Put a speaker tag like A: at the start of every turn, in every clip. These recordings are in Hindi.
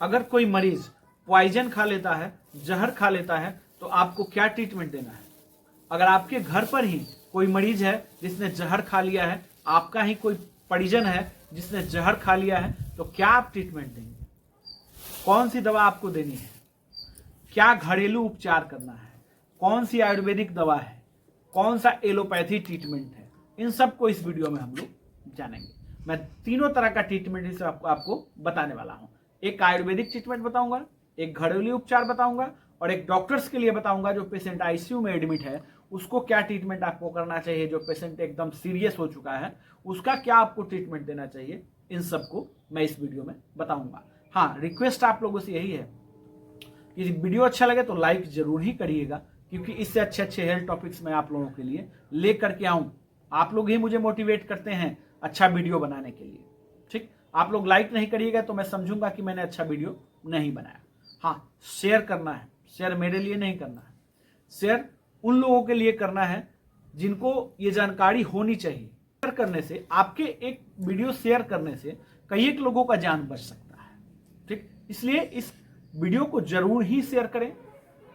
A: अगर कोई मरीज पॉइजन खा लेता है, जहर खा लेता है, तो आपको क्या ट्रीटमेंट देना है? अगर आपके घर पर ही कोई मरीज है जिसने जहर खा लिया है, आपका ही कोई परिजन है जिसने जहर खा लिया है, तो क्या आप ट्रीटमेंट देंगे? कौन सी दवा आपको देनी है? क्या घरेलू उपचार करना है? कौन सी आयुर्वेदिक दवा है? कौन सा एलोपैथी ट्रीटमेंट है? इन सब को इस वीडियो में हम लोग जानेंगे। मैं तीनों तरह का ट्रीटमेंट इसे आपको बताने वाला हूं। एक आयुर्वेदिक ट्रीटमेंट बताऊंगा, एक घरेलू उपचार बताऊंगा, और एक डॉक्टर्स के लिए बताऊंगा जो पेशेंट आईसीयू में एडमिट है उसको क्या ट्रीटमेंट आपको करना चाहिए। जो पेशेंट एकदम सीरियस हो चुका है उसका क्या आपको ट्रीटमेंट देना चाहिए, इन सबको मैं इस वीडियो में बताऊंगा। हाँ, रिक्वेस्ट आप लोगों से यही है कि वीडियो अच्छा लगे तो लाइक जरूर ही करिएगा, क्योंकि इससे अच्छे अच्छे हेल्थ टॉपिक्स मैं आप लोगों के लिए लेकर के आऊं। आप लोग ही मुझे मोटिवेट करते हैं अच्छा वीडियो बनाने के लिए। ठीक, आप लोग लाइक नहीं करिएगा तो मैं समझूंगा कि मैंने अच्छा वीडियो नहीं बनाया। हाँ, शेयर करना है। शेयर मेरे लिए नहीं करना है, शेयर उन लोगों के लिए करना है जिनको ये जानकारी होनी चाहिए। शेयर करने से, आपके एक वीडियो शेयर करने से कई एक लोगों का जान बच सकता है। ठीक, इसलिए इस वीडियो को जरूर ही शेयर करें,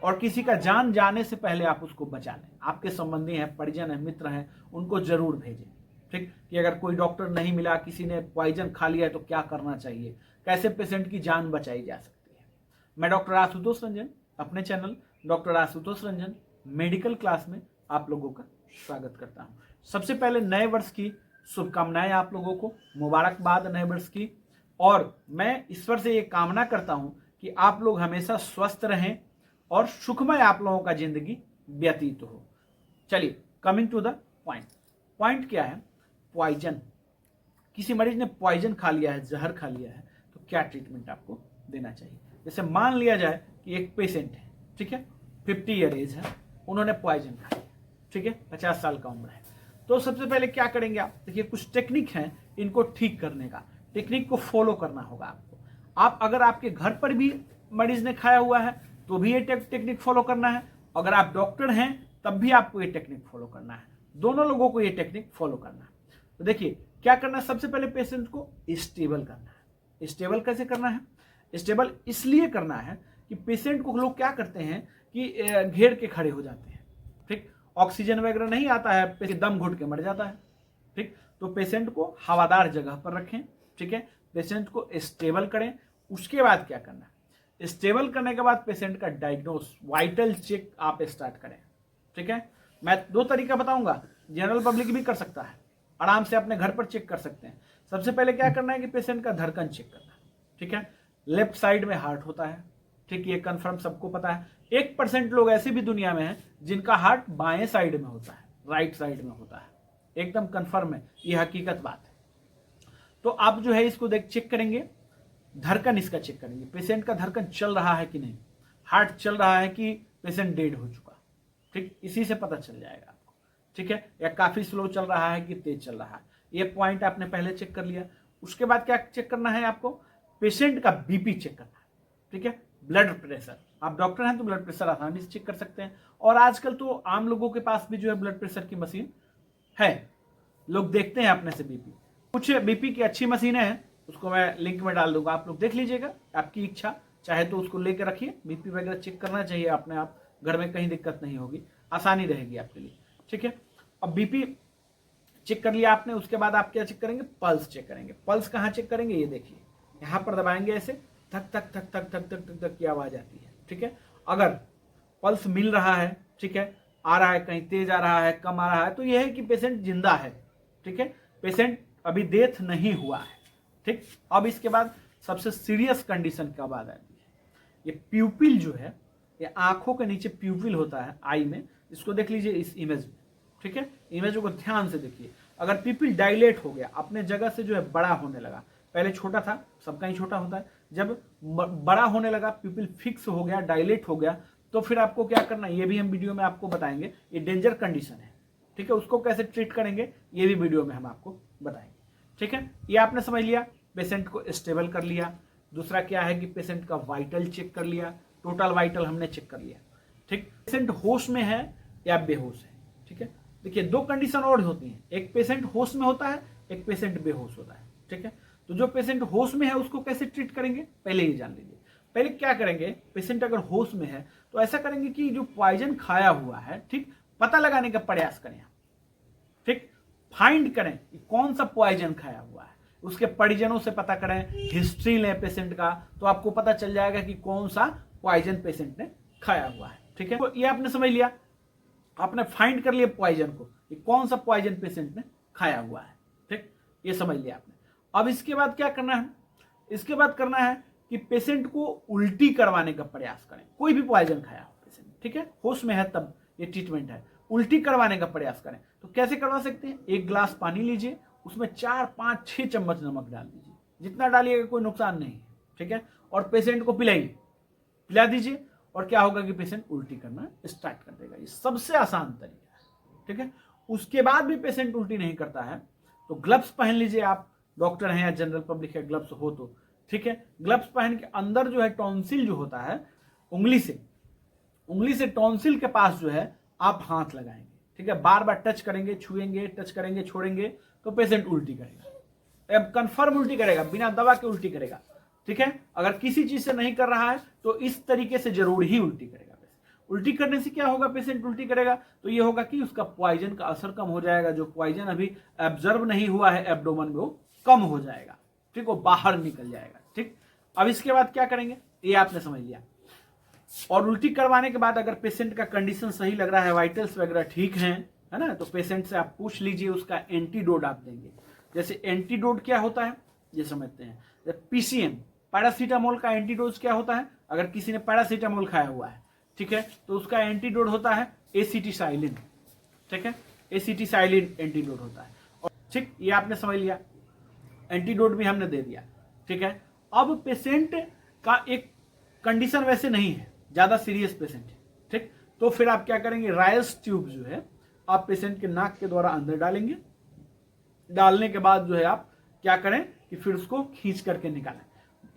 A: और किसी का जान जाने से पहले आप उसको बचा लें। आपके संबंधी हैं, परिजन हैं, मित्र हैं, उनको जरूर भेजें। ठीक, कि अगर कोई डॉक्टर नहीं मिला, किसी ने पॉइजन खा लिया, तो क्या करना चाहिए, कैसे पेशेंट की जान बचाई जा सकती है। मैं डॉक्टर आशुतोष रंजन अपने channel doctor Ashutosh Ranjan medical class में आप लोगों का स्वागत करता हूं। सबसे पहले नए वर्ष की शुभकामनाएं आप लोगों को, मुबारकबाद नए वर्ष की। और मैं ईश्वर से ये कामना करता हूं कि आप लोग हमेशा स्वस्थ रहें और सुखमय आप लोगों का जिंदगी व्यतीत हो। चलिए, coming to the point. Point क्या है? पॉइजन। किसी मरीज ने पॉइजन खा लिया है, जहर खा लिया है, तो क्या ट्रीटमेंट आपको देना चाहिए? जैसे मान लिया जाए कि एक पेशेंट है, ठीक है, 50 ईयर एज है, उन्होंने पॉइजन खा लिया, ठीक है, 50 साल का उम्र है। तो सबसे पहले क्या करेंगे आप? देखिए, कुछ टेक्निक है इनको ठीक करने का। टेक्निक को फॉलो करना होगा आपको। आप अगर आपके घर पर भी मरीज ने खाया हुआ है तो भी ये टेक्निक फॉलो करना है। अगर आप डॉक्टर हैं तब भी आपको ये टेक्निक फॉलो करना है। दोनों लोगों को ये टेक्निक फॉलो करना है। तो देखिए क्या करना है, सबसे पहले पेशेंट को स्टेबल करना है। स्टेबल कैसे करना है? स्टेबल इसलिए करना है कि पेशेंट को लोग क्या करते हैं कि घेर के खड़े हो जाते हैं। ठीक, ऑक्सीजन वगैरह नहीं आता है, पेशेंट दम घुट के मर जाता है। ठीक, तो पेशेंट को हवादार जगह पर रखें। ठीक है, पेशेंट को स्टेबल करें। उसके बाद क्या करना है? स्टेबल करने के बाद पेशेंट का डायग्नोस, वाइटल चेक आप स्टार्ट करें। ठीक है, मैं 2 तरीका बताऊंगा, जनरल पब्लिक भी कर सकता है, आराम से अपने घर पर चेक कर सकते हैं। सबसे पहले क्या करना है कि पेशेंट का धड़कन चेक करना है। ठीक है, लेफ्ट साइड में हार्ट होता है। ठीक, ये कंफर्म सबको पता है। 1% लोग ऐसे भी दुनिया में हैं जिनका हार्ट बाएं साइड में होता है, राइट साइड में होता है। एकदम कंफर्म है, ये हकीकत बात है। तो आप जो है इसको चेक करेंगे, धड़कन इसका चेक करेंगे, पेशेंट का धड़कन चल रहा है कि नहीं, हार्ट चल रहा है कि पेशेंट डेड हो चुका। ठीक, इसी से पता चल जाएगा आपको। ठीक है, या काफी स्लो चल रहा है कि तेज चल रहा है। ये पॉइंट आपने पहले चेक कर लिया। उसके बाद क्या चेक करना है आपको? पेशेंट का बीपी चेक करना है। ठीक है, ब्लड प्रेशर। आप डॉक्टर हैं तो ब्लड प्रेशर आसानी से चेक कर सकते हैं। और आजकल तो आम लोगों के पास भी जो है ब्लड प्रेशर की मशीन है, लोग देखते हैं अपने से बीपी। कुछ बीपी की अच्छी मशीनें हैं, उसको मैं लिंक में डाल दूंगा, आप लोग देख लीजिएगा, आपकी इच्छा चाहे तो उसको लेकर रखिए। बीपी वगैरह चेक करना चाहिए अपने आप, घर में कहीं दिक्कत नहीं होगी, आसानी रहेगी आपके लिए। ठीक है, अब बीपी चेक कर लिया आपने। उसके बाद आप क्या चेक करेंगे? पल्स चेक करेंगे। पल्स कहाँ चेक करेंगे? ये देखिए, यहां पर दबाएंगे, ऐसे थक थक थक थक थक थक थक थक की आवाज आती है। ठीक है, अगर पल्स मिल रहा है, ठीक है, आ रहा है, कहीं तेज आ रहा है, कम आ रहा है, तो यह है कि पेशेंट जिंदा है। ठीक है, पेशेंट अभी डेथ नहीं हुआ है। ठीक, अब इसके बाद सबसे सीरियस कंडीशन कब आ जाती है? ये प्यूपिल जो है, ये आंखों के नीचे प्यूपिल होता है आई में, इसको देख लीजिए इस इमेज में। ठीक है, इमेज को ध्यान से देखिए। अगर प्यूपिल डायलेट हो गया, अपने जगह से जो है बड़ा होने लगा, पहले छोटा था, सबका ही छोटा होता है, जब बड़ा होने लगा, प्यूपिल फिक्स हो गया, डायलेट हो गया, तो फिर आपको क्या करना है, ये भी हम वीडियो में आपको बताएंगे। ये डेंजर कंडीशन है। ठीक है, उसको कैसे ट्रीट करेंगे ये भी वीडियो में हम आपको बताएंगे। ठीक है, ये आपने समझ लिया, पेशेंट को स्टेबल कर लिया। दूसरा क्या है कि पेशेंट का वाइटल चेक कर लिया, टोटल वाइटल हमने चेक कर लिया। ठीक, पेशेंट होश में है या बेहोश है। ठीक है, देखिए 2 कंडीशन और होती हैं, एक पेशेंट होश में होता है, एक पेशेंट बेहोश होता है। ठीक है, तो जो पेशेंट होश में है उसको कैसे ट्रीट करेंगे पहले ये जान लीजिए। पहले क्या करेंगे, पेशेंट अगर होश में है तो ऐसा करेंगे कि जो पॉइजन खाया हुआ है, ठीक, पता लगाने का प्रयास करें, ठीक, फाइंड करें कि कौन सा पॉइजन खाया हुआ है, उसके परिजनों से पता करें, हिस्ट्री लें पेशेंट का, तो आपको पता चल जाएगा कि कौन सा पॉइजन पेशेंट ने खाया हुआ है। ठीक है, तो ये आपने समझ लिया, आपने फाइंड कर लिया पॉइजन को कि कौन सा पॉइजन पेशेंट ने खाया हुआ है। ठीक, ये समझ लिया आपने। अब इसके बाद क्या करना है, इसके बाद करना है कि पेशेंट को उल्टी करवाने का प्रयास करें। कोई भी पॉइजन खाया हो पेशेंट, ठीक है, होश में है तब ये ट्रीटमेंट है, उल्टी करवाने का प्रयास करें। तो कैसे करवा सकते हैं, एक गिलास पानी लीजिए, उसमें 4, 5, 6 चम्मच नमक डाल दीजिए, जितना डालिएगा कोई नुकसान नहीं है। ठीक है, और पेशेंट को पिलाइए, पिला दीजिए, और क्या होगा कि पेशेंट उल्टी करना स्टार्ट कर देगा। ये सबसे आसान तरीका है। ठीक है, उसके बाद भी पेशेंट उल्टी नहीं करता है तो ग्लव्स पहन लीजिए, आप डॉक्टर हैं या जनरल पब्लिक है, ग्लव्स हो तो ठीक है। ग्लव्स पहन के अंदर जो है टॉन्सिल जो होता है, उंगली से टॉन्सिल के पास जो है आप हाथ लगाएंगे। ठीक है, बार बार टच करेंगे, छुएंगे, टच करेंगे, छोड़ेंगे, तो पेशेंट उल्टी करेगा। अब कंफर्म उल्टी करेगा, बिना दवा के उल्टी करेगा। ठीक है, अगर किसी चीज से नहीं कर रहा है तो इस तरीके से जरूर ही उल्टी करेगा। उल्टी करने से क्या होगा, पेशेंट उल्टी करेगा तो ये होगा कि उसका पॉइजन का असर कम हो जाएगा, जो पॉइजन अभी एब्जर्व नहीं हुआ है एब्डोमेन में वो कम हो जाएगा। ठीक, वो बाहर निकल जाएगा। ठीक, अब इसके बाद क्या करेंगे ये आपने समझ लिया। और उल्टी करवाने के बाद अगर पेशेंट का कंडीशन सही लग रहा है, वाइटल्स वगैरह ठीक हैं, है ना, तो पेशेंट से आप पूछ लीजिए उसका एंटीडोट आप देंगे। जैसे एंटीडोट क्या होता है ये समझते हैं। पीसीएम, पैरासीटामोल का एंटीडोज क्या होता है, अगर किसी ने पैरासीटामोल खाया हुआ है, ठीक है, तो उसका एंटीडोट होता है एसिटिसाइलिन। ठीक है, एसिटिसाइलिन एंटीडोट होता है। और ठीक, ये आपने समझ लिया, एंटीडोट भी हमने दे दिया। ठीक है, अब पेशेंट का एक कंडीशन वैसे नहीं है, ज्यादा सीरियस पेशेंट है। ठीक, तो फिर आप क्या करेंगे, रायस ट्यूब जो है आप पेशेंट के नाक के द्वारा अंदर डालेंगे। डालने के बाद जो है आप क्या करें कि फिर उसको खींच करके निकालें।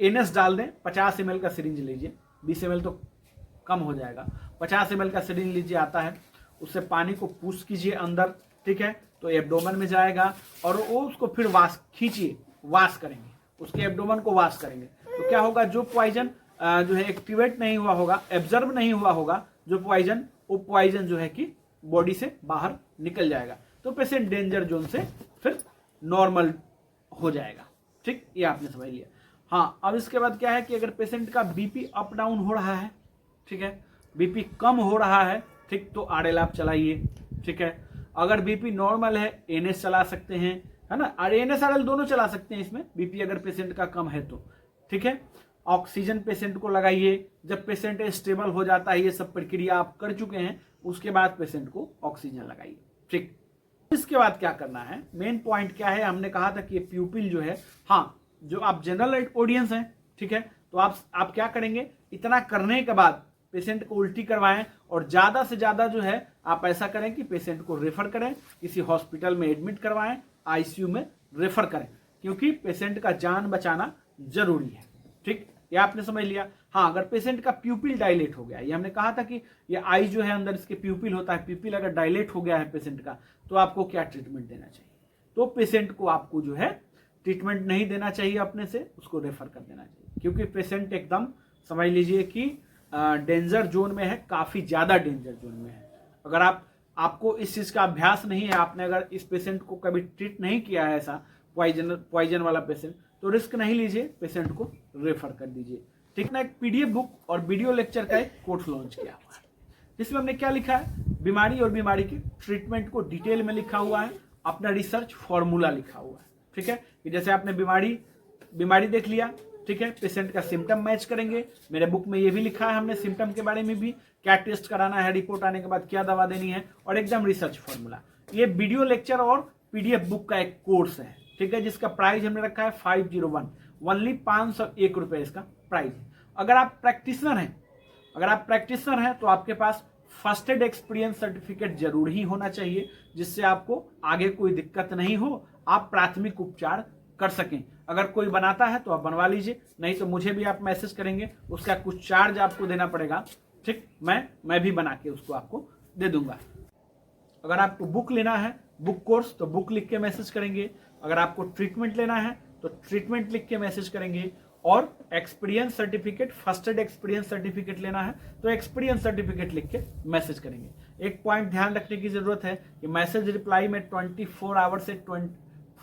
A: एनएस डाल दें, 50 ml का सिरिंज लीजिए, 20 ml तो कम हो जाएगा, 50 ml का सिरिंज लीजिए, आता है, उससे पानी को पुश कीजिए अंदर। ठीक है, तो एब्डोमेन में जाएगा और वो उसको फिर खींचिए, वाश करेंगे, उसके एब्डोमेन को वाश करेंगे। तो क्या होगा, जो पॉइजन जो है एक्टिवेट नहीं हुआ होगा, एब्जर्व नहीं हुआ होगा जो पॉइजन, वो पॉइजन जो है कि बॉडी से बाहर निकल जाएगा, तो पेशेंट डेंजर जोन से फिर नॉर्मल हो जाएगा। ठीक, ये आपने समझ लिया। हाँ, अब इसके बाद क्या है कि अगर पेशेंट का बीपी अप डाउन हो रहा है, ठीक है, बीपी कम हो रहा है, ठीक, तो आरएल आप चलाइए। ठीक है, अगर बीपी नॉर्मल है एनएस चला सकते हैं, है ना, और एनएस आरएल दोनों चला सकते हैं इसमें, बीपी अगर पेशेंट का कम है तो। ठीक है, ऑक्सीजन पेशेंट को लगाइए। जब पेशेंट स्टेबल हो जाता है, ये सब प्रक्रिया आप कर चुके हैं, उसके बाद पेशेंट को ऑक्सीजन लगाइए। ठीक, इसके बाद क्या करना है, मेन पॉइंट क्या है, हमने कहा था कि ये प्यूपिल जो है, हाँ, जो आप जनरल ऑडियंस हैं, ठीक है, तो आप क्या करेंगे, इतना करने के बाद पेशेंट को उल्टी करवाएं, और ज्यादा से ज्यादा जो है आप ऐसा करें कि पेशेंट को रेफर करें, किसी हॉस्पिटल में एडमिट करवाएं, आईसीयू में रेफर करें, क्योंकि पेशेंट का जान बचाना जरूरी है। ठीक, ये आपने समझ लिया। हाँ, अगर पेशेंट का प्यूपिल डायलेट हो गया, ये हमने कहा था कि ये आई जो है अंदर इसके प्यूपिल होता है, प्यूपिल अगर डायलेट हो गया है पेशेंट का, तो आपको क्या ट्रीटमेंट देना चाहिए, तो पेशेंट को आपको जो है ट्रीटमेंट नहीं देना चाहिए अपने से, उसको रेफर कर देना चाहिए, क्योंकि पेशेंट एकदम समझ लीजिए कि डेंजर जोन में है, काफी ज्यादा डेंजर जोन में है। अगर आपको इस चीज का अभ्यास नहीं है, आपने अगर इस पेशेंट को कभी ट्रीट नहीं किया है ऐसा पॉइजन वाला पेशेंट, तो रिस्क नहीं लीजिए, पेशेंट को रेफर कर दीजिए। ठीक ना, एक पीडीएफ बुक और वीडियो लेक्चर का एक कोर्स लॉन्च किया हुआ है, जिसमें हमने क्या लिखा है, बीमारी और बीमारी के ट्रीटमेंट को डिटेल में लिखा हुआ है, अपना रिसर्च फॉर्मूला लिखा हुआ है। ठीक है, कि जैसे आपने बीमारी देख लिया, ठीक है, पेशेंट का सिम्टम मैच करेंगे। मेरे बुक में ये भी लिखा है हमने सिम्टम के बारे में भी, क्या टेस्ट कराना है, रिपोर्ट आने के बाद क्या दवा देनी है, और एकदम रिसर्च फॉर्मूला। ये वीडियो लेक्चर और पीडीएफ बुक का एक कोर्स है। ठीक है, जिसका प्राइस हमने रखा है 501, ओनली 501 रुपए इसका प्राइस है। अगर आप प्रैक्टिशनर हैं तो आपके पास फर्स्ट एड एक्सपीरियंस सर्टिफिकेट जरूर ही होना चाहिए, जिससे आपको आगे कोई दिक्कत नहीं हो, आप प्राथमिक उपचार कर सकें। अगर कोई बनाता है तो आप बनवा लीजिए, नहीं तो मुझे भी आप मैसेज करेंगे, उसका कुछ चार्ज आपको देना पड़ेगा। ठीक, मैं भी बना के उसको आपको दे दूंगा। अगर आपको बुक लेना है, बुक कोर्स, तो बुक लिख के मैसेज करेंगे। अगर आपको ट्रीटमेंट लेना है तो ट्रीटमेंट लिख के मैसेज करेंगे। और experience certificate, first aid experience certificate लेना है तो एक्सपीरियंस सर्टिफिकेट लिख के मैसेज करेंगे। एक पॉइंट ध्यान रखने की जरूरत है कि मैसेज रिप्लाई में 24 आवर्स से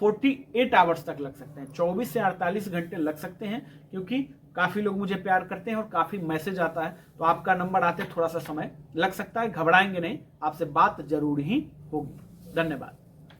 A: 48 आवर्स तक लग सकते हैं, 24 से 48 घंटे लग सकते हैं, क्योंकि काफी लोग मुझे प्यार करते हैं और काफी मैसेज आता है, तो आपका नंबर आते थोड़ा सा समय लग सकता है। घबराएंगे नहीं, आपसे बात जरूर ही होगी। धन्यवाद।